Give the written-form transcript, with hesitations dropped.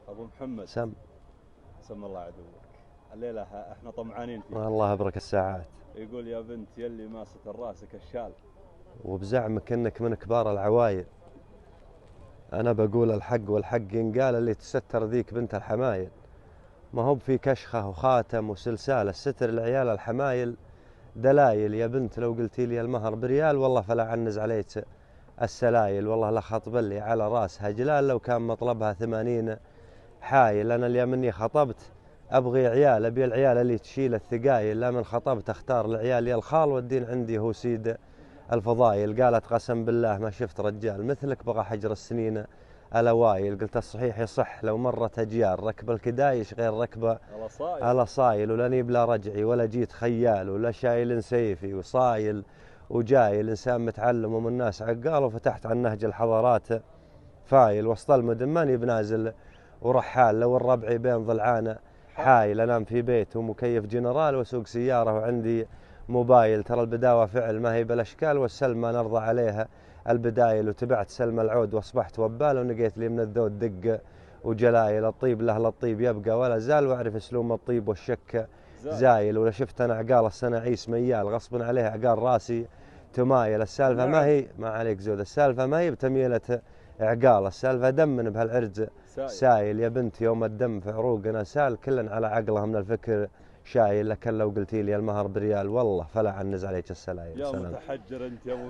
ابو محمد، سم. سم الله عدوك. الليله احنا طمعانين فيك. الله يبارك الساعات. يقول يا بنت يلي ما ستر راسك الشال. وبزعمك انك من كبار العوايل، انا بقول الحق والحق ينقال، اللي تستر ذيك بنت الحمايل. ما هو في كشخه وخاتم وسلسال، الستر العيال الحمايل دلايل. يا بنت لو قلتي لي المهر بريال والله فلا عنز عليك السلايل. والله لا خطب لي على راسها جلال لو كان مطلبها 80 حايل. انا اليوم اني خطبت ابغي عيال، ابي العيال اللي تشيل الثقايل. لا من خطبت اختار العيال يا الخال، والدين عندي هو سيد الفضايل. قالت قسم بالله ما شفت رجال مثلك بغى حجر السنين الاوايل. قلت الصحيح يصح لو مرت اجيال، ركب الكدايش غير ركبه الاصايل. الاصايل. ولاني بلا رجعي ولا جيت خيال، ولا شايل سيفي وصايل وجايل. انسان متعلم ومن الناس عقال، وفتحت عن نهج الحضارات فايل. وسط المدن ماني بنازل ورحال، لو الربعي بين ضلعانه حايل. انام في بيت ومكيف جنرال، واسوق سياره وعندي موبايل. ترى البداوه فعل ما هي بالاشكال، والسلم ما نرضى عليها البدايل. وتبعت سلم العود واصبحت وبال، ونقيت لي من الذود دق وجلايل. الطيب له للطيب يبقى ولا زال، واعرف اسلوب الطيب والشك زايل. ولا شفت انا عقال الصناعيس ميال، غصب عليه عقال راسي تمايل. السالفه ما نعم. هي ما عليك زود، السالفه ما هي بتميله عقال، السالفة دم بهالعرج سايل. سايل. يا بنت يوم الدم في عروقنا سال، كل على عقله من الفكر شايل. لكن لو قلتي لي المهر بريال والله فلا عنز عليك السلايل. يا سلام. متحجر انت يا ابو